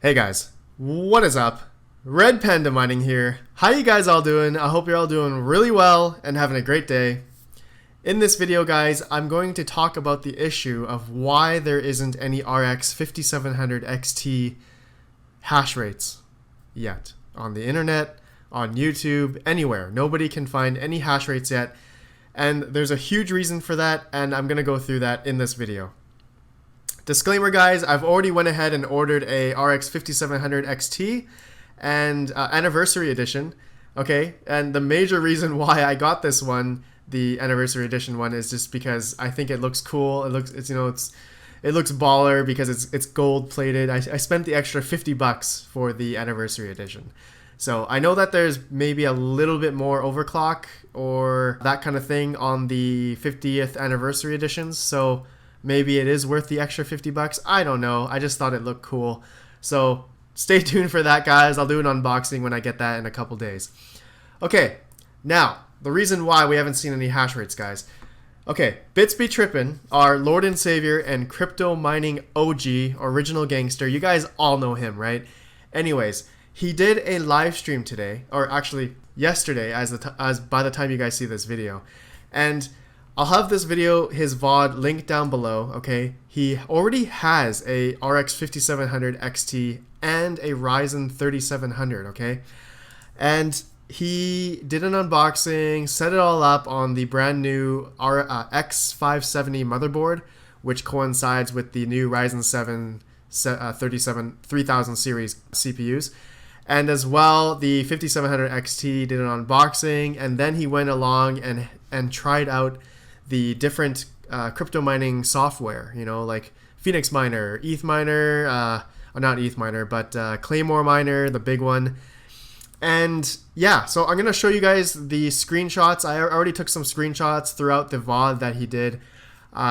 Hey guys, what is up? RedPandaMining here. How you guys all doing? I hope you're all doing really well and having a great day. In this video, guys, I'm going to talk about the issue of why there isn't any RX 5700 XT hash rates yet on the internet, on YouTube, anywhere. Nobody can find any hash rates yet, and there's a huge reason for that, and I'm going to go through that in this video. Disclaimer, guys, I've already went ahead and ordered a RX 5700 XT and anniversary edition, okay? And the major reason why I got this one, the anniversary edition one, is just because I think it looks cool. It looks baller because it's gold plated. I spent the extra $50 for the anniversary edition. So I know that there's maybe a little bit more overclock or that kind of thing on the 50th anniversary editions. So maybe it is worth the extra $50. I don't know. I just thought it looked cool. So stay tuned for that, guys. I'll do an unboxing when I get that in a couple days. Okay, now the reason why we haven't seen any hash rates, guys. Okay, Bits Be Trippin', our Lord and Savior and crypto mining OG, original gangster. You guys all know him, right? Anyways, he did a live stream today, or actually yesterday, as by the time you guys see this video, and I'll have this video, his VOD, linked down below, okay? He already has a RX 5700 XT and a Ryzen 3700, okay? And he did an unboxing, set it all up on the brand new X570 motherboard, which coincides with the new Ryzen 7 3000 series CPUs. And as well, the 5700 XT did an unboxing, and then he went along and tried out the different crypto mining software, you know, like Phoenix Miner, ETH Miner, not ETH Miner, but Claymore Miner, the big one. And yeah, so I'm going to show you guys the screenshots. I already took some screenshots throughout the VOD that he did,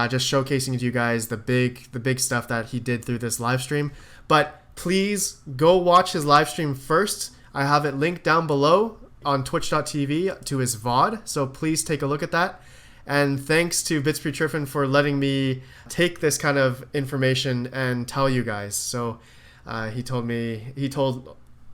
just showcasing to you guys the big stuff that he did through this live stream. But please go watch his live stream first. I have it linked down below on twitch.tv to his VOD, so please take a look at that. And thanks to Bits Be Trippin' for letting me take this kind of information and tell you guys. So he told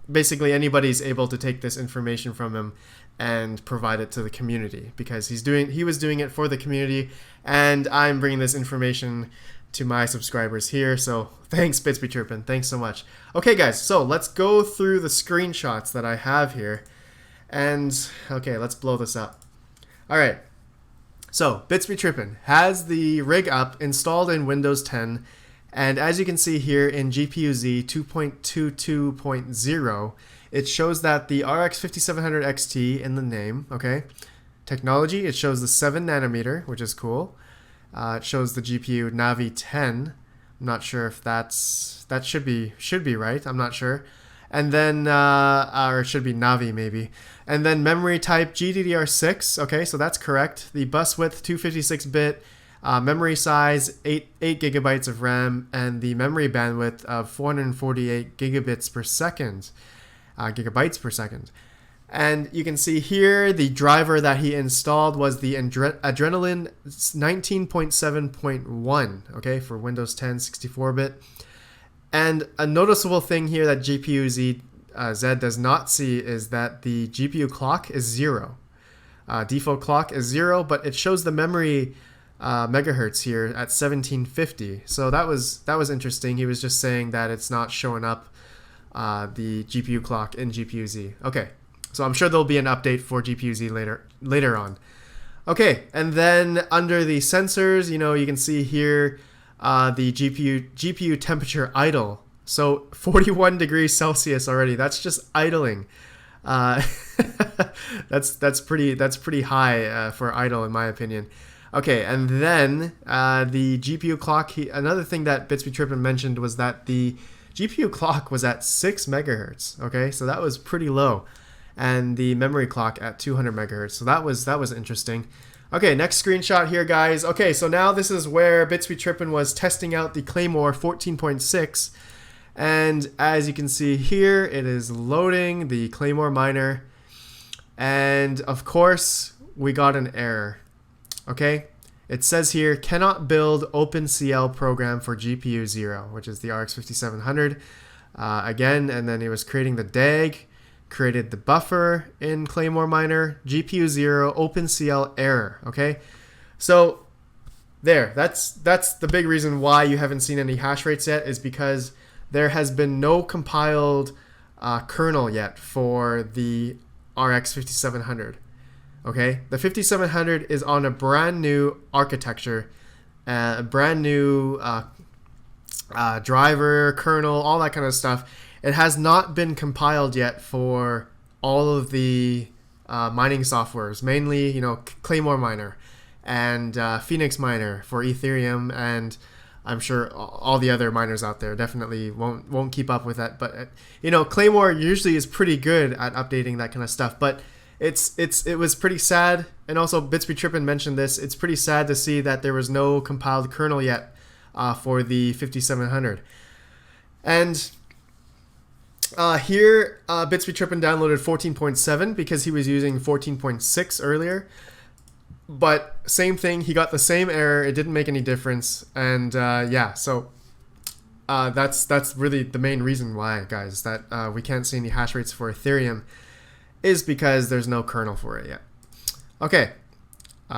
basically anybody's able to take this information from him and provide it to the community, because he was doing it for the community, and I'm bringing this information to my subscribers here. So thanks, Bits Be Trippin'. Thanks so much. Okay, guys, so let's go through the screenshots that I have here. And okay, let's blow this up. All right. So, Bits Be Trippin' has the rig up installed in Windows 10, and as you can see here in GPU-Z 2.22.0, it shows that the RX 5700 XT in the name, okay? Technology, it shows the 7 nanometer, which is cool. It shows the GPU Navi 10. I'm not sure if that should be right. I'm not sure. And then, or it should be Navi maybe. And then memory type GDDR6, okay, so that's correct. The bus width 256-bit, memory size 8 gigabytes of RAM, and the memory bandwidth of 448 gigabytes per second. And you can see here the driver that he installed was the Adrenaline 19.7.1, okay, for Windows 10 64-bit. And a noticeable thing here that GPU-Z does not see is that the GPU clock is 0. Default clock is 0, but it shows the memory megahertz here at 1750. So that was interesting. He was just saying that it's not showing up the GPU clock in GPU-Z. Okay, so I'm sure there'll be an update for GPU-Z later on. Okay, and then under the sensors, you know, you can see here the GPU temperature idle. So 41 degrees Celsius already. That's just idling. That's pretty high for idle, in my opinion. Okay, and then the GPU clock. Another thing that Bits Be Trippin' mentioned was that the GPU clock was at 6 megahertz. Okay, so that was pretty low, and the memory clock at 200 megahertz. So that was interesting. Okay, next screenshot here, guys. Okay, so now this is where Bits Be Trippin' was testing out the Claymore 14.6. And as you can see here, it is loading the Claymore miner. And of course, we got an error. Okay, it says here, cannot build OpenCL program for GPU 0, which is the RX 5700. again, and then it was creating the DAG, created the buffer in Claymore Miner, GPU 0, OpenCL error, okay? So there, that's the big reason why you haven't seen any hash rates yet, is because there has been no compiled kernel yet for the RX 5700. Okay, the 5700 is on a brand new architecture, a brand new driver, kernel, all that kind of stuff. It has not been compiled yet for all of the mining softwares, mainly, you know, Claymore Miner and Phoenix Miner for Ethereum, and I'm sure all the other miners out there definitely won't keep up with that. But you know, Claymore usually is pretty good at updating that kind of stuff. But it was pretty sad, and also Bitsby Trippin mentioned this. It's pretty sad to see that there was no compiled kernel yet for the 5700. And here, Bitsby Trippin downloaded 14.7 because he was using 14.6 earlier. But same thing, he got the same error. It didn't make any difference, and yeah, so that's really the main reason why, guys, that we can't see any hash rates for Ethereum, is because there's no kernel for it yet. Okay,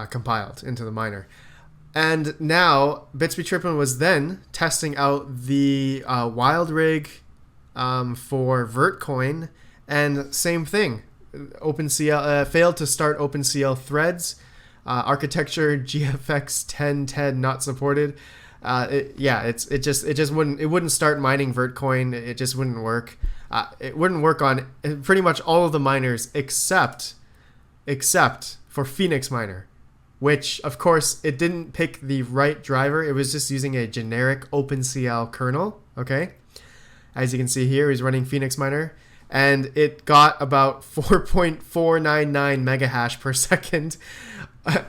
compiled into the miner, and now Bitsby Trippin was then testing out the wild rig for Vertcoin, and same thing, OpenCL failed to start OpenCL threads. Architecture GFX 1010 not supported. It just wouldn't start mining Vertcoin. It just wouldn't work. It wouldn't work on pretty much all of the miners except for Phoenix Miner, which of course it didn't pick the right driver. It was just using a generic OpenCL kernel. Okay, as you can see here, he's running Phoenix Miner, and it got about 4.499 mega hash per second.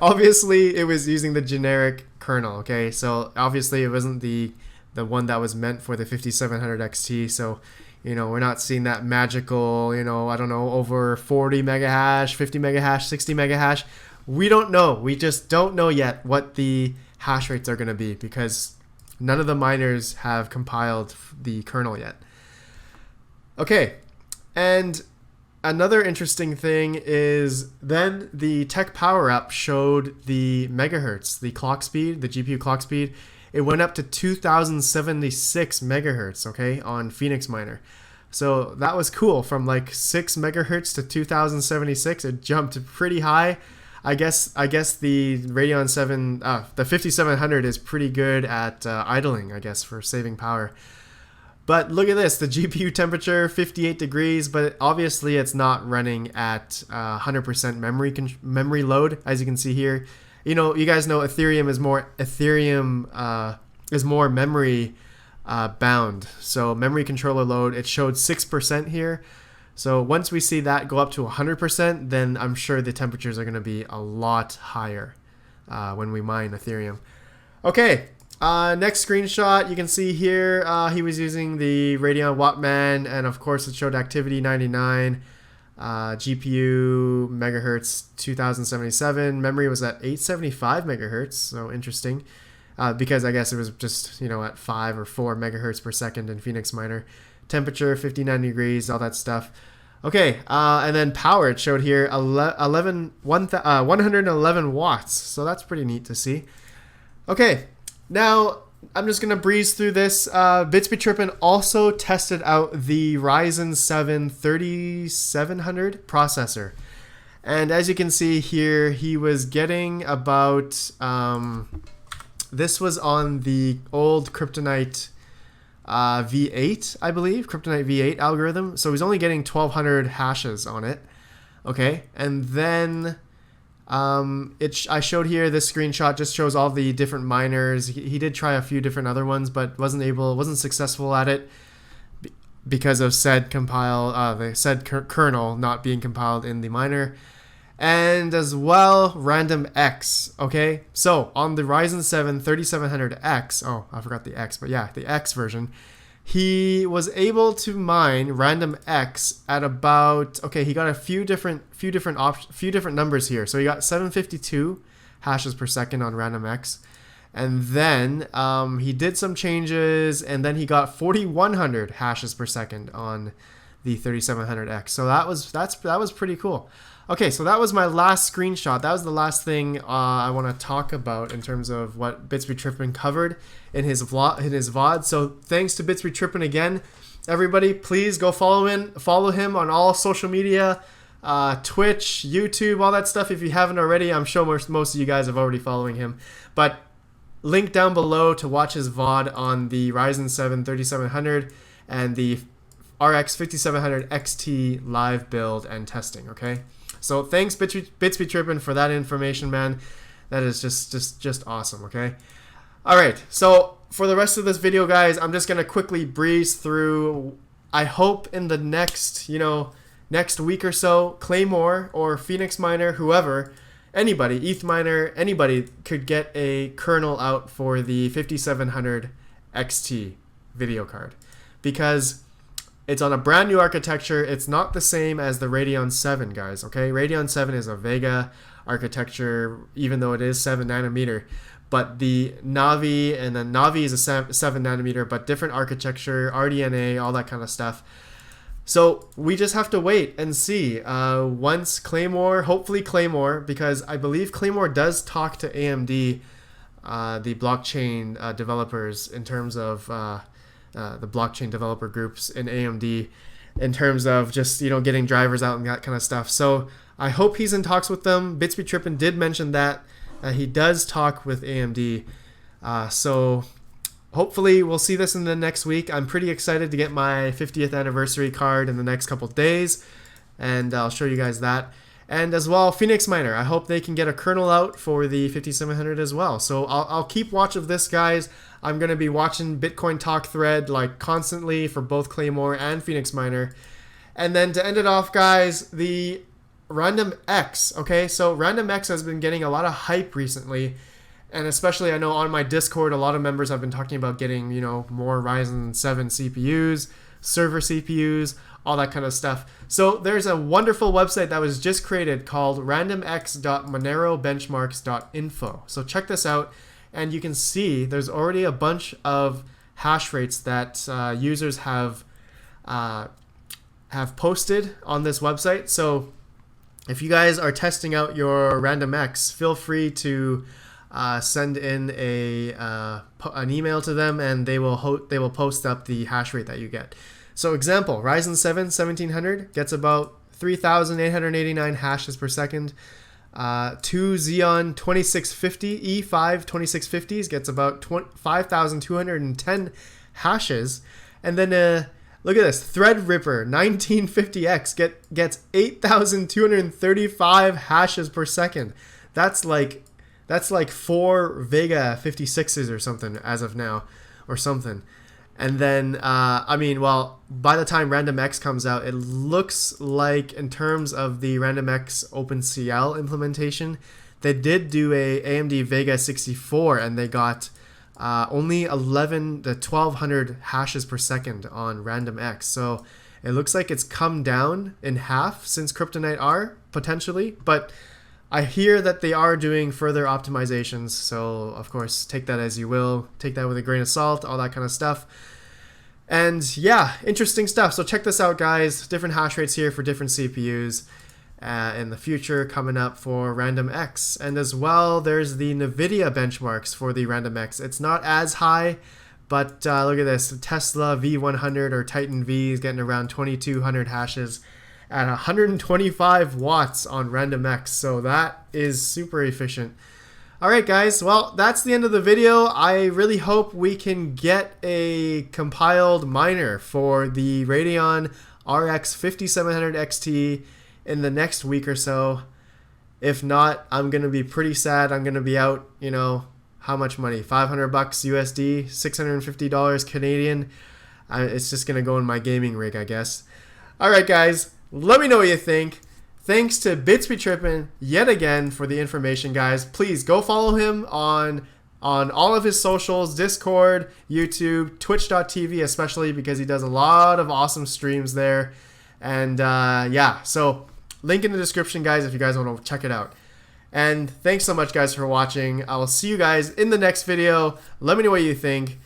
Obviously, it was using the generic kernel, okay? So obviously, it wasn't the one that was meant for the 5700 XT. So, you know, we're not seeing that magical, you know, I don't know, over 40 mega hash, 50 mega hash, 60 mega hash. We don't know. We just don't know yet what the hash rates are going to be, because none of the miners have compiled the kernel yet. Okay, and another interesting thing is then the Tech Power Up showed the megahertz, the clock speed, the GPU clock speed. It went up to 2076 megahertz, okay, on Phoenix Miner. So that was cool. From like 6 megahertz to 2076, it jumped pretty high. I guess the Radeon 7, the 5700 is pretty good at idling, I guess, for saving power. But look at this, the GPU temperature, 58 degrees, but obviously it's not running at 100% memory load, as you can see here. You know, you guys know Ethereum is more memory bound. So memory controller load, it showed 6% here. So once we see that go up to 100%, then I'm sure the temperatures are going to be a lot higher when we mine Ethereum. Okay. Next screenshot, you can see here, he was using the Radeon Wattman, and of course it showed activity 99, GPU megahertz 2077, memory was at 875 megahertz, so interesting, because I guess it was just, you know, at 5 or 4 megahertz per second in Phoenix Miner. Temperature 59 degrees, all that stuff. Okay, and then power, it showed here 111 watts, so that's pretty neat to see. Okay. Now, I'm just going to breeze through this. Bitsby Trippin also tested out the Ryzen 7 3700 processor. And as you can see here, he was getting about, this was on the old Kryptonite V8, I believe, Kryptonite V8 algorithm. So he's only getting 1200 hashes on it. Okay, and then I showed here, this screenshot just shows all the different miners. He did try a few different other ones, but wasn't successful at it because of said kernel not being compiled in the miner. And as well, random X. Okay, so on the Ryzen 7 3700X, oh, I forgot the X, but yeah, the X version, he was able to mine random X at about, okay, he got a few different numbers here. So he got 752 hashes per second on random X, And then he did some changes, and then he got 4,100 hashes per second on the 3700X. So that was pretty cool. Okay, so that was my last screenshot. That was the last thing I want to talk about in terms of what Bitsby Trippin covered in his VOD. So thanks to Bitsby Trippin again, everybody. Please go follow him on all social media, Twitch, YouTube, all that stuff. If you haven't already, I'm sure most of you guys have already following him. But link down below to watch his VOD on the Ryzen 7 3700 and the RX 5700 XT live build and testing. Okay. So thanks Bitsby Trippin for that information, man. That is just awesome, okay? All right, so for the rest of this video, guys, I'm just gonna quickly breeze through. I hope in the next week or so, Claymore or Phoenix Miner, whoever, anybody, ETH Miner, anybody could get a kernel out for the 5700 XT video card, because it's on a brand new architecture. It's not the same as the Radeon 7, guys, okay? Radeon 7 is a Vega architecture, even though it is 7 nanometer. But the Navi, and then Navi is a 7 nanometer, but different architecture, RDNA, all that kind of stuff. So we just have to wait and see. Once Claymore, hopefully Claymore, because I believe Claymore does talk to AMD, the blockchain developers, in terms of the blockchain developer groups in AMD, in terms of just getting drivers out and that kind of stuff. So I hope he's in talks with them. Bitsby Trippin did mention that he does talk with AMD. So hopefully we'll see this in the next week. I'm pretty excited to get my 50th anniversary card in the next couple days, and I'll show you guys that. And as well, Phoenix Miner, I hope they can get a kernel out for the 5700 as well. So I'll keep watch of this, guys. I'm going to be watching Bitcoin Talk thread like constantly for both Claymore and Phoenix Miner. And then to end it off, guys, the Random X. Okay, so Random X has been getting a lot of hype recently. And especially I know on my Discord, a lot of members have been talking about getting, more Ryzen 7 CPUs, server CPUs, all that kind of stuff. So there's a wonderful website that was just created called randomx.monerobenchmarks.info. So check this out, and you can see there's already a bunch of hash rates that users have posted on this website. So if you guys are testing out your RandomX, feel free to send in an email to them, and they will post up the hash rate that you get. So example, Ryzen 7 1700 gets about 3,889 hashes per second. 2 Xeon 2650 E5 2650s gets about 5,210 hashes. And then look at this, Threadripper 1950X gets 8,235 hashes per second. That's like 4 Vega 56s or something as of now, or something. And then, by the time RandomX comes out, it looks like, in terms of the RandomX OpenCL implementation, they did do a AMD Vega 64, and they got only 1,100 to 1,200 hashes per second on RandomX. So it looks like it's come down in half since Kryptonite R, potentially, but I hear that they are doing further optimizations, so of course take that as you will, take that with a grain of salt, all that kind of stuff. And yeah, interesting stuff. So check this out, guys. Different hash rates here for different CPUs in the future coming up for RandomX. And as well, there's the NVIDIA benchmarks for the RandomX. It's not as high, but look at this. Tesla V100 or Titan V is getting around 2,200 hashes at 125 watts on RandomX, so that is super efficient. Alright guys, well, that's the end of the video. I really hope we can get a compiled miner for the Radeon RX 5700 XT in the next week or so. If not, I'm going to be pretty sad. I'm going to be out, how much money? $500 USD, $650 Canadian. It's just going to go in my gaming rig, I guess. Alright guys, let me know what you think. Thanks to Bitsby Trippin yet again for the information, guys. Please go follow him on all of his socials, Discord, YouTube, Twitch.tv especially, because he does a lot of awesome streams there. And yeah, so link in the description, guys, if you guys want to check it out. And thanks so much, guys, for watching. I will see you guys in the next video. Let me know what you think.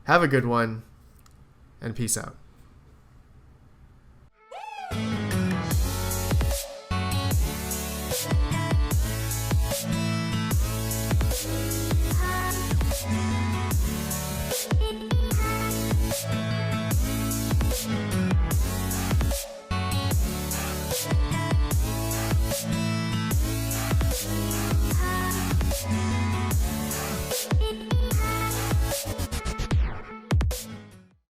Have a good one, and peace out.